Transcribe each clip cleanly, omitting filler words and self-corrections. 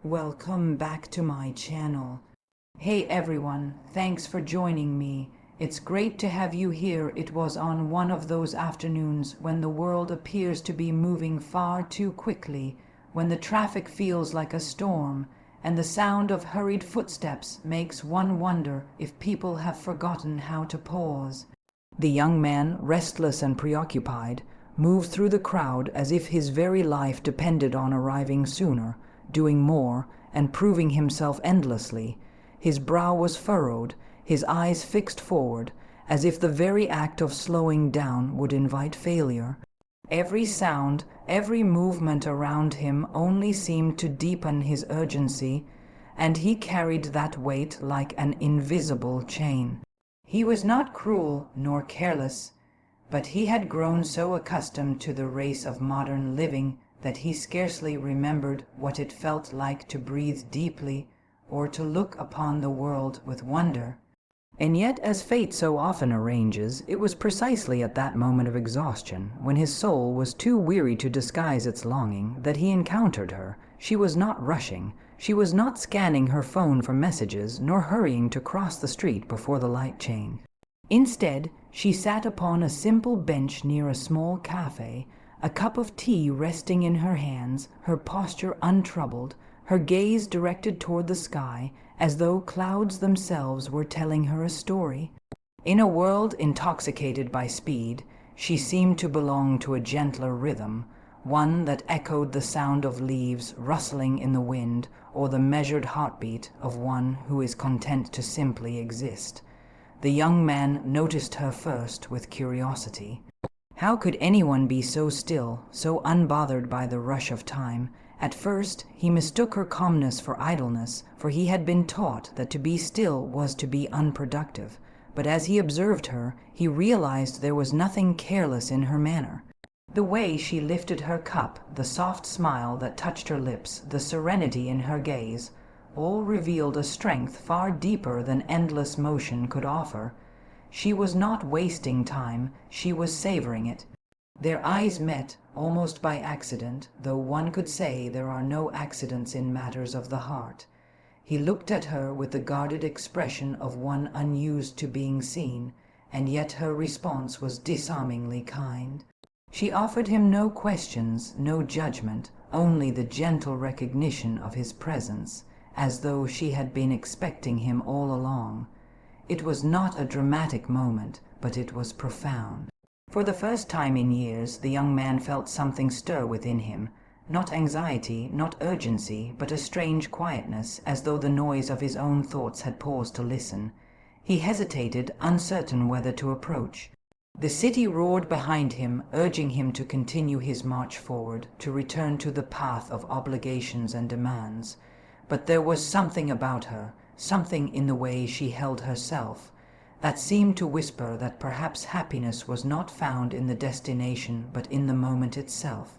Welcome back to my channel. Hey everyone, thanks for joining me. It's great to have you here. It was on one of those afternoons when the world appears to be moving far too quickly, when the traffic feels like a storm, and the sound of hurried footsteps makes one wonder if people have forgotten how to pause. The young man, restless and preoccupied, moved through the crowd as if his very life depended on arriving sooner, doing more, and proving himself endlessly. His brow was furrowed, his eyes fixed forward, as if the very act of slowing down would invite failure. Every sound, every movement around him only seemed to deepen his urgency, and he carried that weight like an invisible chain. He was not cruel nor careless, but he had grown so accustomed to the race of modern living that he scarcely remembered what it felt like to breathe deeply or to look upon the world with wonder. And yet, as fate so often arranges, it was precisely at that moment of exhaustion, when his soul was too weary to disguise its longing, that he encountered her. She was not rushing. She was not scanning her phone for messages, nor hurrying to cross the street before the light changed. Instead, she sat upon a simple bench near a small cafe, a cup of tea resting in her hands, her posture untroubled, her gaze directed toward the sky, as though clouds themselves were telling her a story. In a world intoxicated by speed, she seemed to belong to a gentler rhythm, one that echoed the sound of leaves rustling in the wind or the measured heartbeat of one who is content to simply exist. The young man noticed her first with curiosity. How could anyone be so still, so unbothered by the rush of time? At first, he mistook her calmness for idleness, for he had been taught that to be still was to be unproductive. But as he observed her, he realized there was nothing careless in her manner. The way she lifted her cup, the soft smile that touched her lips, the serenity in her gaze, all revealed a strength far deeper than endless motion could offer. She was not wasting time, she was savoring it. Their eyes met, almost by accident, though one could say there are no accidents in matters of the heart. He looked at her with the guarded expression of one unused to being seen, and yet her response was disarmingly kind. She offered him no questions, no judgment, only the gentle recognition of his presence, as though she had been expecting him all along. It was not a dramatic moment, but it was profound. For the first time in years, the young man felt something stir within him, not anxiety, not urgency, but a strange quietness, as though the noise of his own thoughts had paused to listen. He hesitated, uncertain whether to approach. The city roared behind him, urging him to continue his march forward, to return to the path of obligations and demands. But there was something about her, something in the way she held herself, that seemed to whisper that perhaps happiness was not found in the destination but in the moment itself.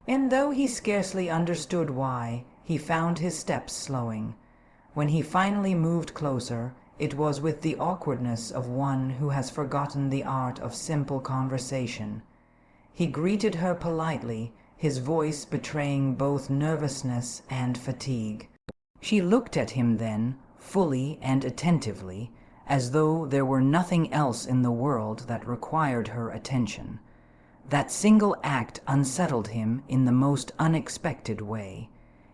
And though he scarcely understood why, he found his steps slowing. When he finally moved closer, it was with the awkwardness of one who has forgotten the art of simple conversation. He greeted her politely, his voice betraying both nervousness and fatigue. She looked at him then, fully and attentively, as though there were nothing else in the world that required her attention. That single act unsettled him in the most unexpected way.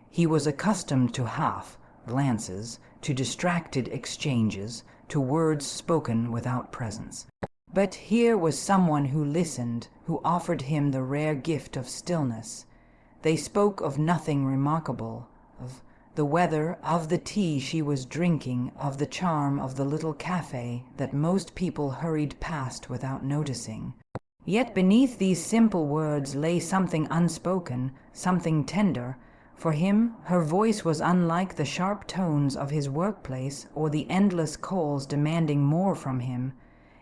He was accustomed to half glances, to distracted exchanges, to words spoken without presence. But here was someone who listened, who offered him the rare gift of stillness. They spoke of nothing remarkable, of the weather, of the tea she was drinking, of the charm of the little cafe that most people hurried past without noticing. Yet beneath these simple words lay something unspoken, something tender. For him, her voice was unlike the sharp tones of his workplace or the endless calls demanding more from him.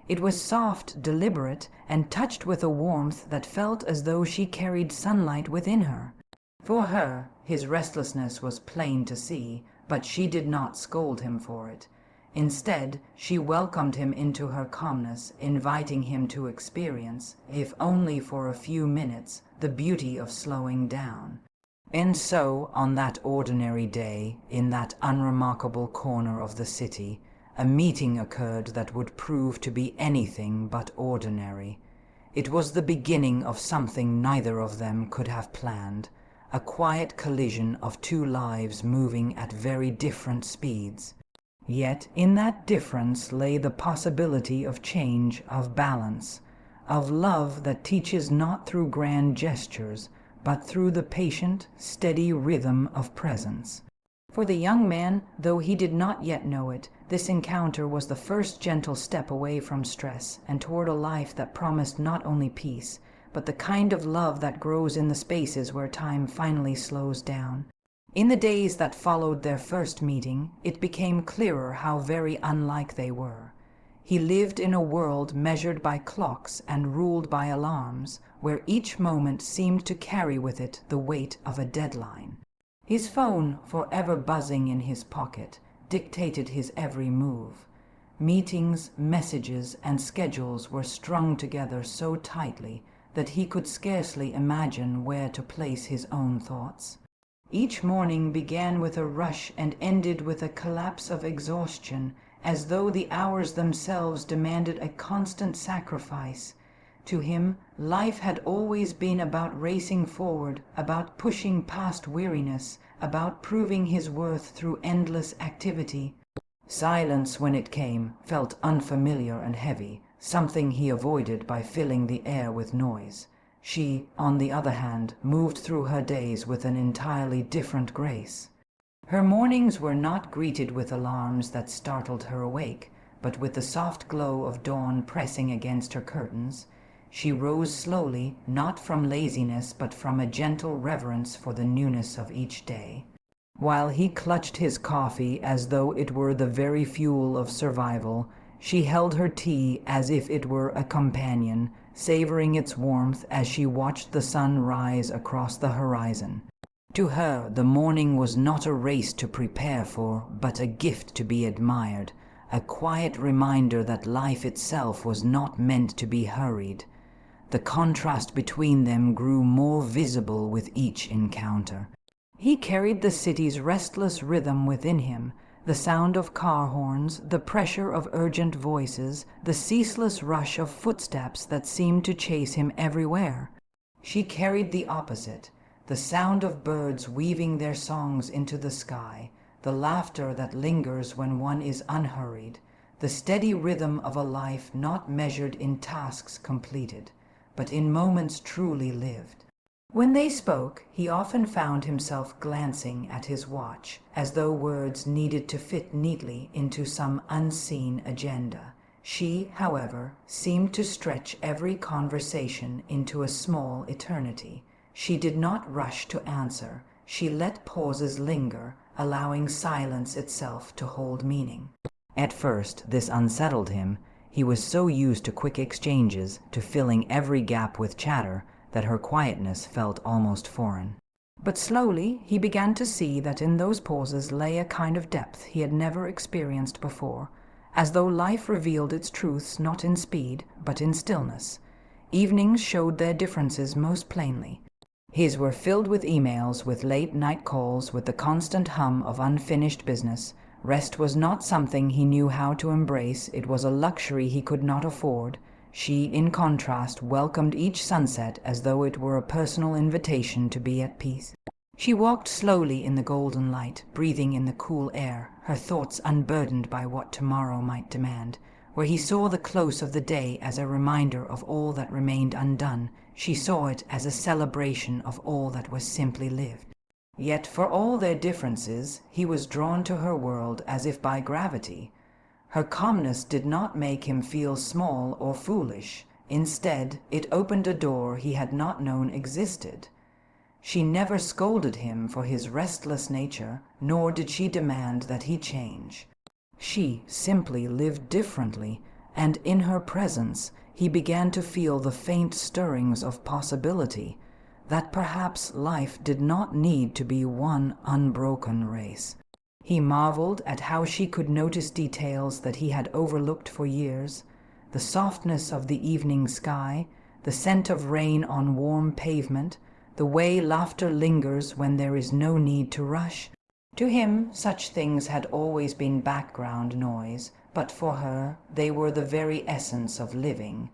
It was soft, deliberate, and touched with a warmth that felt as though she carried sunlight within her. For her, his restlessness was plain to see, but she did not scold him for it. Instead, she welcomed him into her calmness, inviting him to experience, if only for a few minutes, the beauty of slowing down. And so, on that ordinary day, in that unremarkable corner of the city, a meeting occurred that would prove to be anything but ordinary. It was the beginning of something neither of them could have planned, a quiet collision of two lives moving at very different speeds. Yet in that difference lay the possibility of change, of balance, of love that teaches not through grand gestures, but through the patient, steady rhythm of presence. For the young man, though he did not yet know it, this encounter was the first gentle step away from stress and toward a life that promised not only peace, but the kind of love that grows in the spaces where time finally slows down. In the days that followed their first meeting, it became clearer how very unlike they were. He lived in a world measured by clocks and ruled by alarms, where each moment seemed to carry with it the weight of a deadline. His phone, forever buzzing in his pocket, dictated his every move. Meetings, messages, and schedules were strung together so tightly that he could scarcely imagine where to place his own thoughts. Each morning began with a rush and ended with a collapse of exhaustion, as though the hours themselves demanded a constant sacrifice. To him, life had always been about racing forward, about pushing past weariness, about proving his worth through endless activity. Silence, when it came, felt unfamiliar and heavy, something he avoided by filling the air with noise. She, on the other hand, moved through her days with an entirely different grace. Her mornings were not greeted with alarms that startled her awake, but with the soft glow of dawn pressing against her curtains. She rose slowly, not from laziness, but from a gentle reverence for the newness of each day. While he clutched his coffee as though it were the very fuel of survival, she held her tea as if it were a companion, savoring its warmth as she watched the sun rise across the horizon. To her, the morning was not a race to prepare for, but a gift to be admired, a quiet reminder that life itself was not meant to be hurried. The contrast between them grew more visible with each encounter. He carried the city's restless rhythm within him, the sound of car horns, the pressure of urgent voices, the ceaseless rush of footsteps that seemed to chase him everywhere. She carried the opposite, the sound of birds weaving their songs into the sky, the laughter that lingers when one is unhurried, the steady rhythm of a life not measured in tasks completed, but in moments truly lived. When they spoke, he often found himself glancing at his watch, as though words needed to fit neatly into some unseen agenda. She, however, seemed to stretch every conversation into a small eternity. She did not rush to answer. She let pauses linger, allowing silence itself to hold meaning. At first, this unsettled him. He was so used to quick exchanges, to filling every gap with chatter, that her quietness felt almost foreign. But slowly he began to see that in those pauses lay a kind of depth he had never experienced before, as though life revealed its truths not in speed, but in stillness. Evenings showed their differences most plainly. His were filled with emails, with late-night calls, with the constant hum of unfinished business. Rest was not something he knew how to embrace, it was a luxury he could not afford. She, in contrast, welcomed each sunset as though it were a personal invitation to be at peace. She walked slowly in the golden light, breathing in the cool air, her thoughts unburdened by what tomorrow might demand. Where he saw the close of the day as a reminder of all that remained undone, she saw it as a celebration of all that was simply lived. Yet for all their differences, he was drawn to her world as if by gravity. Her calmness did not make him feel small or foolish. Instead, it opened a door he had not known existed. She never scolded him for his restless nature, nor did she demand that he change. She simply lived differently, and in her presence he began to feel the faint stirrings of possibility, that perhaps life did not need to be one unbroken race. He marveled at how she could notice details that he had overlooked for years, the softness of the evening sky, the scent of rain on warm pavement, the way laughter lingers when there is no need to rush. To him, such things had always been background noise, but for her they were the very essence of living.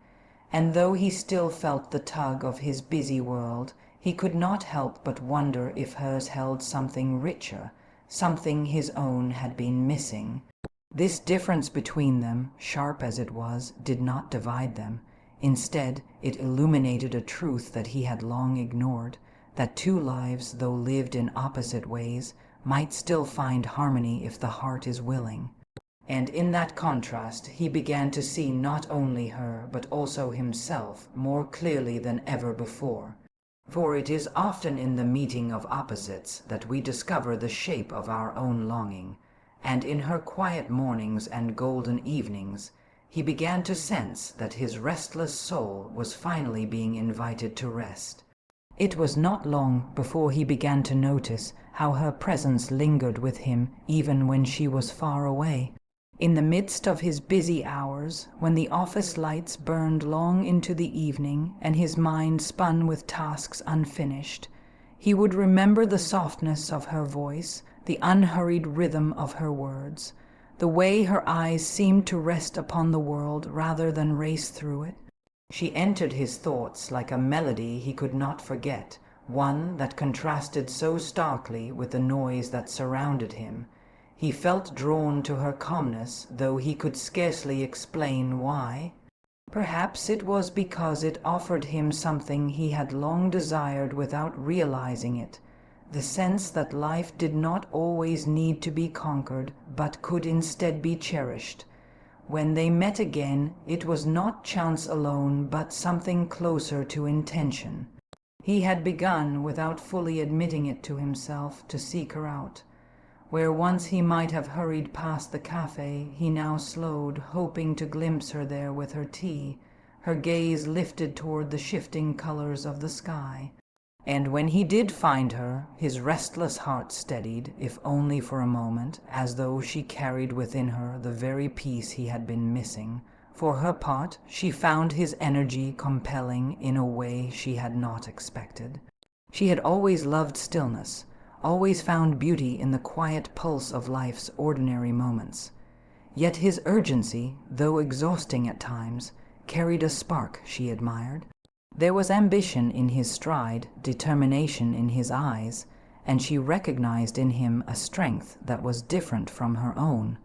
And though he still felt the tug of his busy world, he could not help but wonder if hers held something richer, something his own had been missing. This difference between them, sharp as it was, did not divide them. Instead, it illuminated a truth that he had long ignored, that two lives, though lived in opposite ways, might still find harmony if the heart is willing. And in that contrast he began to see not only her, but also himself, more clearly than ever before. For it is often in the meeting of opposites that we discover the shape of our own longing, and in her quiet mornings and golden evenings he began to sense that his restless soul was finally being invited to rest. It was not long before he began to notice how her presence lingered with him even when she was far away. In the midst of his busy hours, when the office lights burned long into the evening and his mind spun with tasks unfinished, he would remember the softness of her voice, the unhurried rhythm of her words, the way her eyes seemed to rest upon the world rather than race through it. She entered his thoughts like a melody he could not forget, one that contrasted so starkly with the noise that surrounded him. He felt drawn to her calmness, though he could scarcely explain why. Perhaps it was because it offered him something he had long desired without realizing it, the sense that life did not always need to be conquered, but could instead be cherished. When they met again, it was not chance alone, but something closer to intention. He had begun, without fully admitting it to himself, to seek her out. Where once he might have hurried past the cafe, he now slowed, hoping to glimpse her there with her tea, her gaze lifted toward the shifting colors of the sky. And when he did find her, his restless heart steadied, if only for a moment, as though she carried within her the very peace he had been missing. For her part, she found his energy compelling in a way she had not expected. She had always loved stillness, always found beauty in the quiet pulse of life's ordinary moments. Yet his urgency, though exhausting at times, carried a spark she admired. There was ambition in his stride, determination in his eyes, and she recognized in him a strength that was different from her own.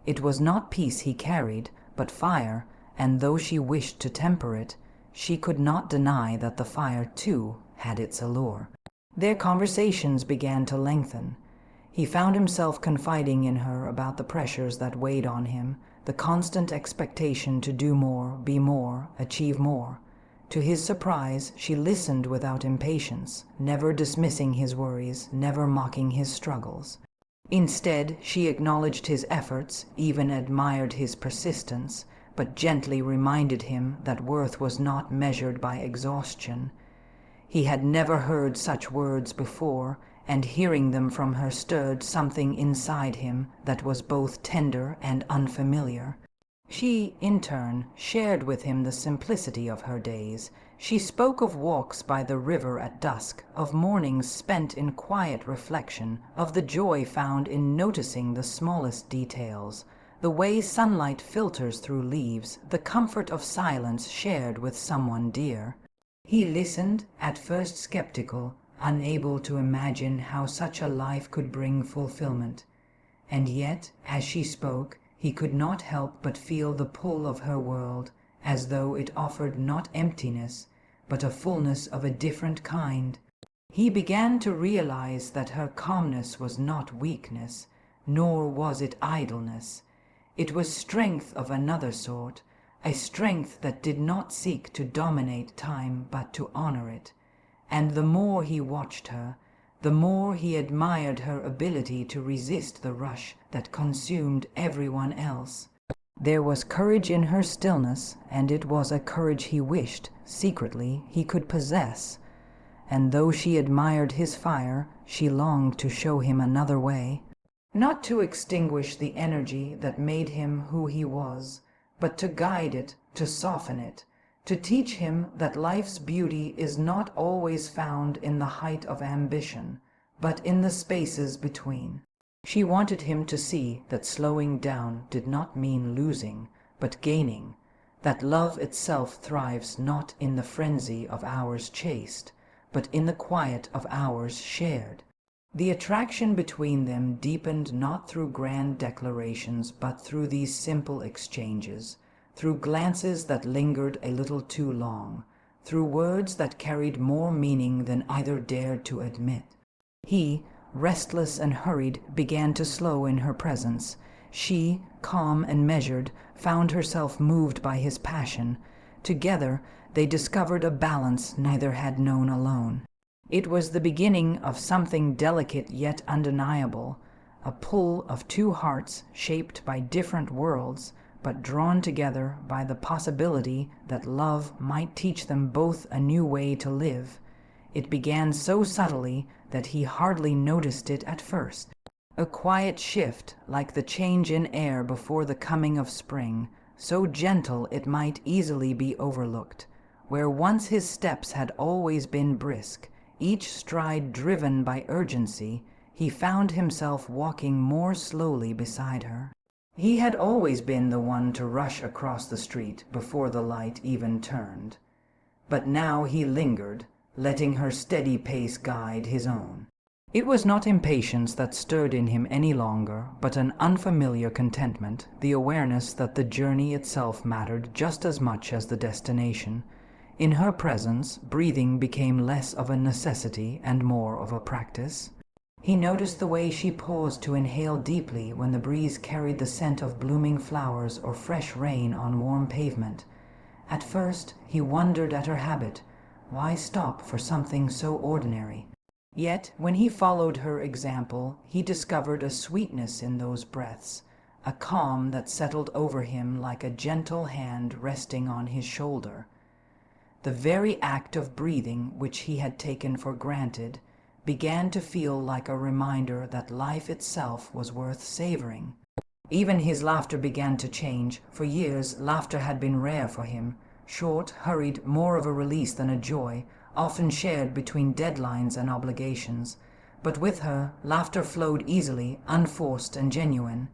It was not peace he carried, but fire, and though she wished to temper it, she could not deny that the fire, too, had its allure. Their conversations began to lengthen. He found himself confiding in her about the pressures that weighed on him, the constant expectation to do more, be more, achieve more. To his surprise, she listened without impatience, never dismissing his worries, never mocking his struggles. Instead, she acknowledged his efforts, even admired his persistence, but gently reminded him that worth was not measured by exhaustion. He had never heard such words before, and hearing them from her stirred something inside him that was both tender and unfamiliar. She, in turn, shared with him the simplicity of her days. She spoke of walks by the river at dusk, of mornings spent in quiet reflection, of the joy found in noticing the smallest details, the way sunlight filters through leaves, the comfort of silence shared with someone dear. He listened, at first skeptical, unable to imagine how such a life could bring fulfillment. And yet, as she spoke, he could not help but feel the pull of her world, as though it offered not emptiness, but a fullness of a different kind. He began to realize that her calmness was not weakness, nor was it idleness. It was strength of another sort, a strength that did not seek to dominate time but to honor it. And the more he watched her, the more he admired her ability to resist the rush that consumed everyone else. There was courage in her stillness, and it was a courage he wished, secretly, he could possess. And though she admired his fire, she longed to show him another way. Not to extinguish the energy that made him who he was, but to guide it, to soften it, to teach him that life's beauty is not always found in the height of ambition, but in the spaces between. She wanted him to see that slowing down did not mean losing, but gaining, that love itself thrives not in the frenzy of hours chased, but in the quiet of hours shared. The attraction between them deepened not through grand declarations, but through these simple exchanges, through glances that lingered a little too long, through words that carried more meaning than either dared to admit. He, restless and hurried, began to slow in her presence. She, calm and measured, found herself moved by his passion. Together they discovered a balance neither had known alone. It was the beginning of something delicate yet undeniable, a pull of two hearts shaped by different worlds, but drawn together by the possibility that love might teach them both a new way to live. It began so subtly that he hardly noticed it at first. A quiet shift, like the change in air before the coming of spring, so gentle it might easily be overlooked. Where once his steps had always been brisk, each stride driven by urgency, he found himself walking more slowly beside her. He had always been the one to rush across the street before the light even turned. But now he lingered, letting her steady pace guide his own. It was not impatience that stirred in him any longer, but an unfamiliar contentment, the awareness that the journey itself mattered just as much as the destination. In her presence, breathing became less of a necessity and more of a practice. He noticed the way she paused to inhale deeply when the breeze carried the scent of blooming flowers or fresh rain on warm pavement. At first, he wondered at her habit. Why stop for something so ordinary? Yet, when he followed her example, he discovered a sweetness in those breaths, a calm that settled over him like a gentle hand resting on his shoulder. The very act of breathing, which he had taken for granted, began to feel like a reminder that life itself was worth savoring. Even his laughter began to change. For years, laughter had been rare for him, short, hurried, more of a release than a joy, often shared between deadlines and obligations. But with her, laughter flowed easily, unforced and genuine.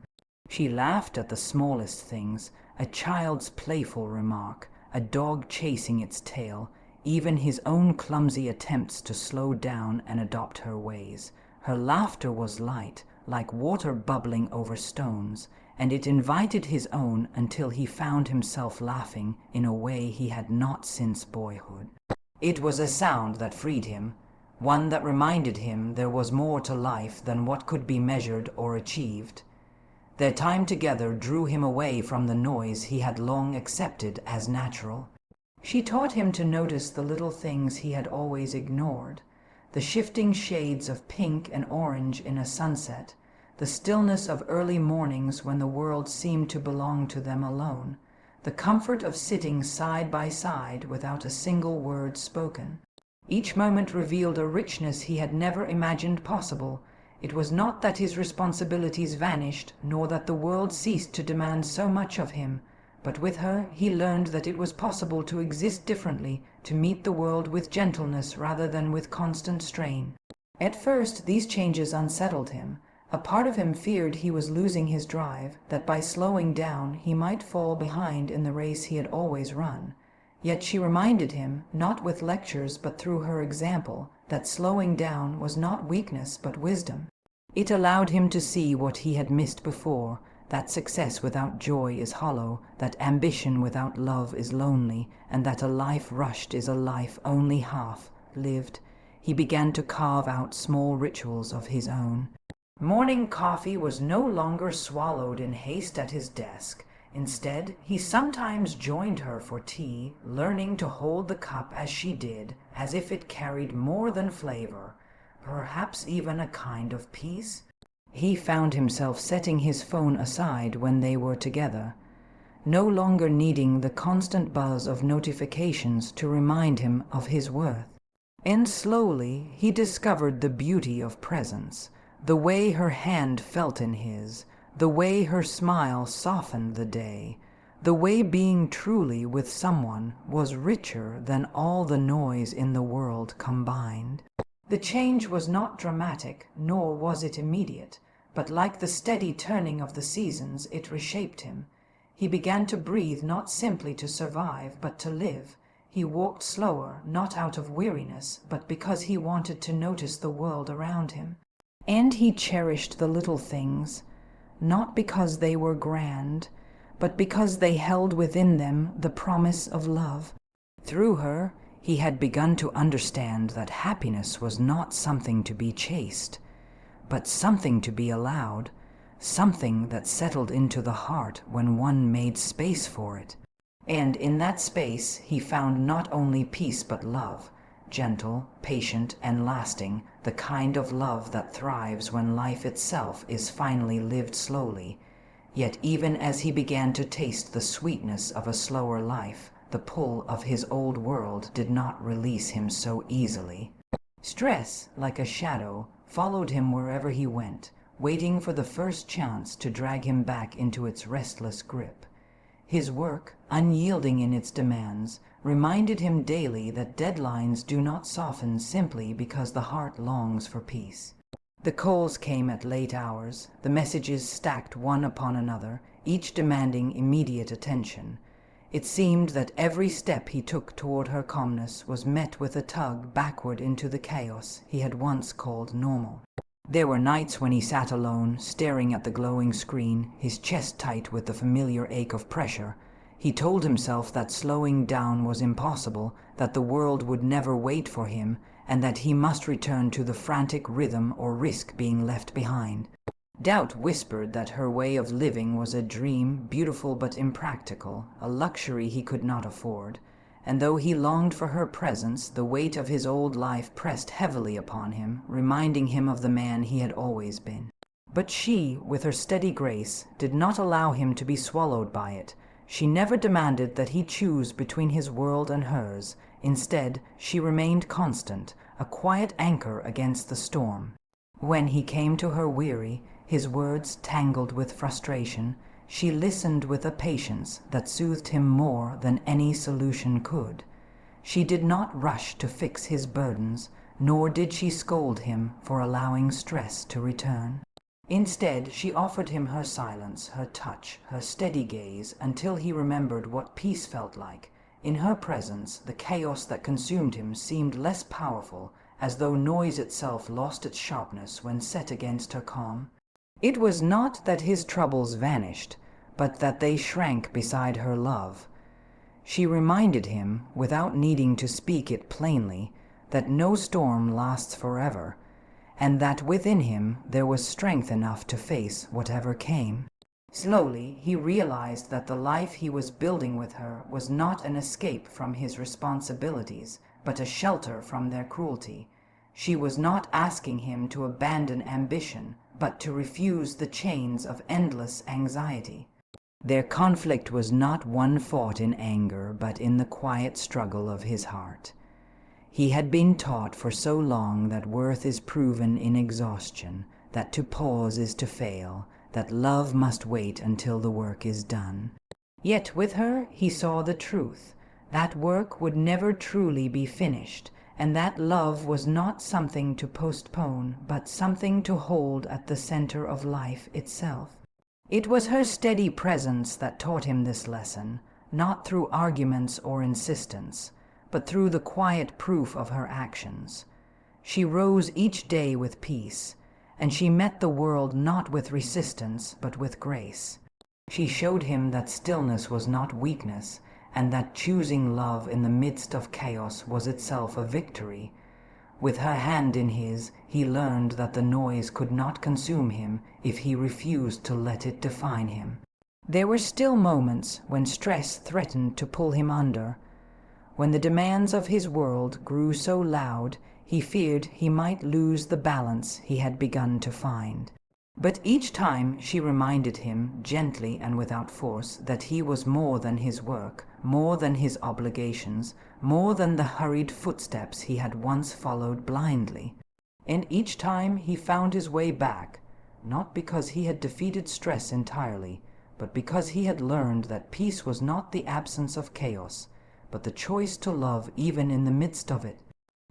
She laughed at the smallest things, a child's playful remark, a dog chasing its tail, even his own clumsy attempts to slow down and adopt her ways. Her laughter was light, like water bubbling over stones, and it invited his own until he found himself laughing in a way he had not since boyhood. It was a sound that freed him, one that reminded him there was more to life than what could be measured or achieved. Their time together drew him away from the noise he had long accepted as natural. She taught him to notice the little things he had always ignored, the shifting shades of pink and orange in a sunset, the stillness of early mornings when the world seemed to belong to them alone, the comfort of sitting side by side without a single word spoken. Each moment revealed a richness he had never imagined possible. It was not that his responsibilities vanished, nor that the world ceased to demand so much of him, but with her he learned that it was possible to exist differently, to meet the world with gentleness rather than with constant strain. At first these changes unsettled him. A part of him feared he was losing his drive, that by slowing down he might fall behind in the race he had always run. Yet she reminded him, not with lectures but through her example, that slowing down was not weakness but wisdom. It allowed him to see what he had missed before, that success without joy is hollow, that ambition without love is lonely, and that a life rushed is a life only half lived. He began to carve out small rituals of his own. Morning coffee was no longer swallowed in haste at his desk. Instead, he sometimes joined her for tea, learning to hold the cup as she did, as if it carried more than flavor, perhaps even a kind of peace. He found himself setting his phone aside when they were together, no longer needing the constant buzz of notifications to remind him of his worth. And slowly he discovered the beauty of presence, the way her hand felt in his, the way her smile softened the day, The way being truly with someone was richer than all the noise in the world combined. The change was not dramatic, nor was it immediate, but like the steady turning of the seasons, it reshaped him. He began to breathe not simply to survive, but to live. He walked slower, not out of weariness, but because he wanted to notice the world around him. And he cherished the little things, not because they were grand, but because they held within them the promise of love. Through her, he had begun to understand that happiness was not something to be chased, but something to be allowed, something that settled into the heart when one made space for it. And in that space he found not only peace but love, gentle, patient, and lasting, the kind of love that thrives when life itself is finally lived slowly. Yet even as he began to taste the sweetness of a slower life, the pull of his old world did not release him so easily. Stress, like a shadow, followed him wherever he went, waiting for the first chance to drag him back into its restless grip. His work, unyielding in its demands, reminded him daily that deadlines do not soften simply because the heart longs for peace. The calls came at late hours, the messages stacked one upon another, each demanding immediate attention. It seemed that every step he took toward her calmness was met with a tug backward into the chaos he had once called normal. There were nights when he sat alone, staring at the glowing screen, his chest tight with the familiar ache of pressure. He told himself that slowing down was impossible, that the world would never wait for him, and that he must return to the frantic rhythm or risk being left behind. Doubt whispered that her way of living was a dream, beautiful but impractical, a luxury he could not afford. And though he longed for her presence, the weight of his old life pressed heavily upon him, reminding him of the man he had always been. But she, with her steady grace, did not allow him to be swallowed by it. She never demanded that he choose between his world and hers. Instead, she remained constant, a quiet anchor against the storm. When he came to her weary, his words tangled with frustration, she listened with a patience that soothed him more than any solution could. She did not rush to fix his burdens, nor did she scold him for allowing stress to return. Instead, she offered him her silence, her touch, her steady gaze, until he remembered what peace felt like. In her presence, the chaos that consumed him seemed less powerful, as though noise itself lost its sharpness when set against her calm. It was not that his troubles vanished, but that they shrank beside her love. She reminded him, without needing to speak it plainly, that no storm lasts forever, and that within him there was strength enough to face whatever came. Slowly, he realized that the life he was building with her was not an escape from his responsibilities, but a shelter from their cruelty. She was not asking him to abandon ambition, but to refuse the chains of endless anxiety. Their conflict was not one fought in anger, but in the quiet struggle of his heart. He had been taught for so long that worth is proven in exhaustion, that to pause is to fail, that love must wait until the work is done. Yet with her he saw the truth. That work would never truly be finished, and that love was not something to postpone, but something to hold at the center of life itself. It was her steady presence that taught him this lesson, not through arguments or insistence, but through the quiet proof of her actions. She rose each day with peace, and she met the world not with resistance, but with grace. She showed him that stillness was not weakness, and that choosing love in the midst of chaos was itself a victory. With her hand in his, he learned that the noise could not consume him if he refused to let it define him. There were still moments when stress threatened to pull him under. When the demands of his world grew so loud, he feared he might lose the balance he had begun to find. But each time she reminded him, gently and without force, that he was more than his work, more than his obligations, more than the hurried footsteps he had once followed blindly. And each time he found his way back, not because he had defeated stress entirely, but because he had learned that peace was not the absence of chaos, but the choice to love even in the midst of it.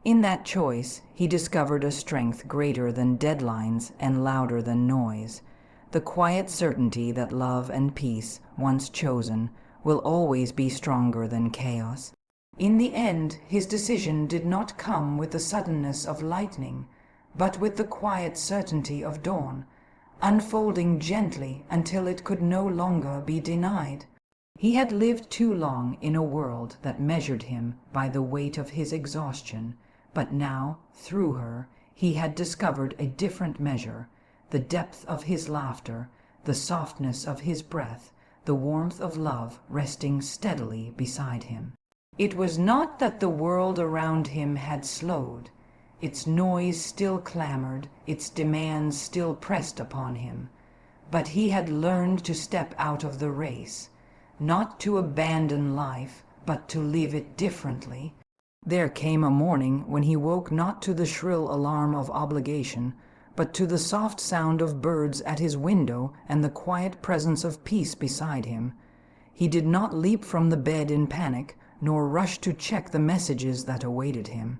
In that choice, he discovered a strength greater than deadlines and louder than noise, the quiet certainty that love and peace, once chosen, will always be stronger than chaos. In the end, his decision did not come with the suddenness of lightning, but with the quiet certainty of dawn, unfolding gently until it could no longer be denied. He had lived too long in a world that measured him by the weight of his exhaustion, but now, through her, he had discovered a different measure, the depth of his laughter, the softness of his breath, the warmth of love resting steadily beside him. It was not that the world around him had slowed. Its noise still clamored, its demands still pressed upon him. But he had learned to step out of the race, not to abandon life, but to live it differently. There came a morning when he woke not to the shrill alarm of obligation, but to the soft sound of birds at his window and the quiet presence of peace beside him. He did not leap from the bed in panic, nor rush to check the messages that awaited him.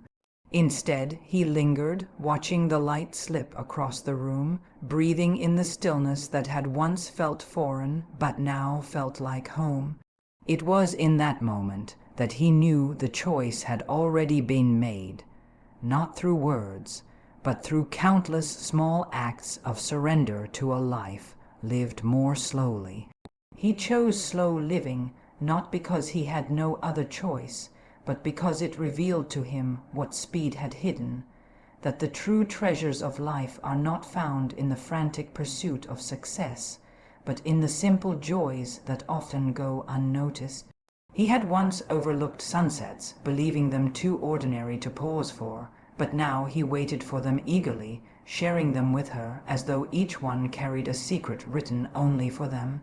Instead, he lingered, watching the light slip across the room, breathing in the stillness that had once felt foreign, but now felt like home. It was in that moment that he knew the choice had already been made, not through words, but through countless small acts of surrender to a life lived more slowly. He chose slow living, not because he had no other choice, but because it revealed to him what speed had hidden, that the true treasures of life are not found in the frantic pursuit of success, but in the simple joys that often go unnoticed. He had once overlooked sunsets, believing them too ordinary to pause for, but now he waited for them eagerly, sharing them with her as though each one carried a secret written only for them.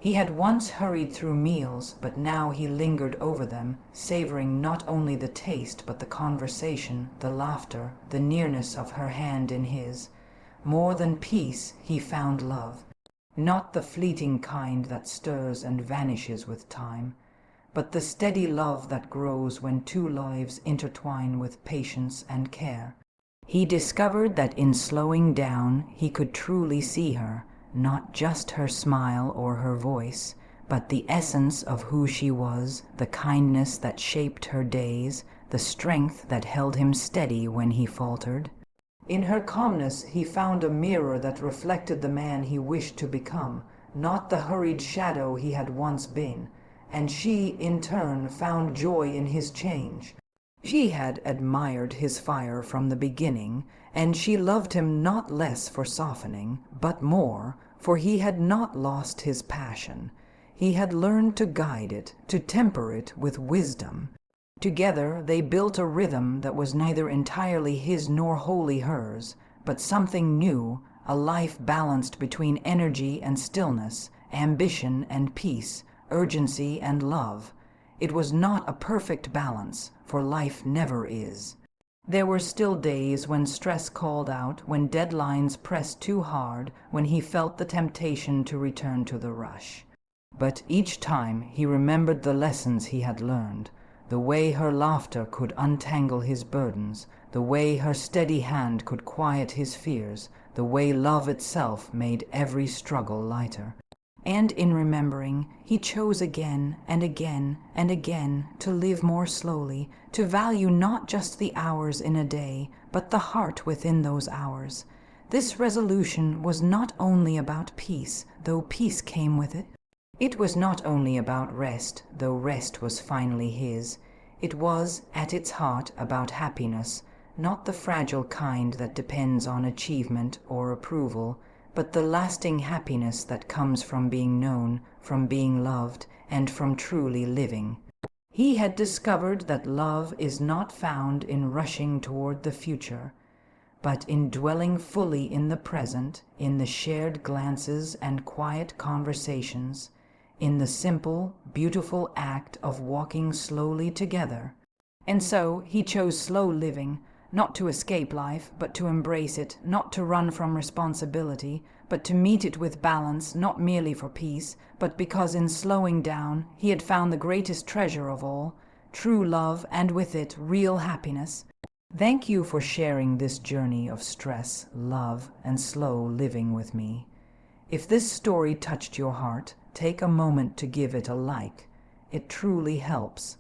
He had once hurried through meals, but now he lingered over them, savoring not only the taste but the conversation, the laughter, the nearness of her hand in his. More than peace, he found love, not the fleeting kind that stirs and vanishes with time, but the steady love that grows when two lives intertwine with patience and care. He discovered that in slowing down he could truly see her, not just her smile or her voice, but the essence of who she was, the kindness that shaped her days, the strength that held him steady when he faltered. In her calmness he found a mirror that reflected the man he wished to become, not the hurried shadow he had once been, and she, in turn, found joy in his change. She had admired his fire from the beginning, and she loved him not less for softening, but more, for he had not lost his passion. He had learned to guide it, to temper it with wisdom. Together they built a rhythm that was neither entirely his nor wholly hers, but something new, a life balanced between energy and stillness, ambition and peace, urgency and love. It was not a perfect balance, for life never is. There were still days when stress called out, when deadlines pressed too hard, when he felt the temptation to return to the rush. But each time he remembered the lessons he had learned, the way her laughter could untangle his burdens, the way her steady hand could quiet his fears, the way love itself made every struggle lighter. And in remembering, he chose again and again and again to live more slowly, to value not just the hours in a day, but the heart within those hours. This resolution was not only about peace, though peace came with it. It was not only about rest, though rest was finally his. It was, at its heart, about happiness, not the fragile kind that depends on achievement or approval, but the lasting happiness that comes from being known, from being loved, and from truly living. He had discovered that love is not found in rushing toward the future, but in dwelling fully in the present, in the shared glances and quiet conversations, in the simple, beautiful act of walking slowly together. And so he chose slow living, not to escape life, but to embrace it, not to run from responsibility, but to meet it with balance, not merely for peace, but because in slowing down he had found the greatest treasure of all, true love, and with it real happiness. Thank you for sharing this journey of stress, love, and slow living with me. If this story touched your heart, take a moment to give it a like. It truly helps.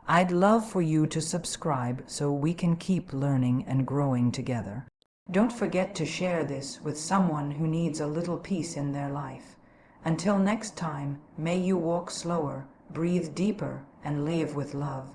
I'd love for you to subscribe so we can keep learning and growing together. Don't forget to share this with someone who needs a little peace in their life. Until next time, may you walk slower, breathe deeper, and live with love.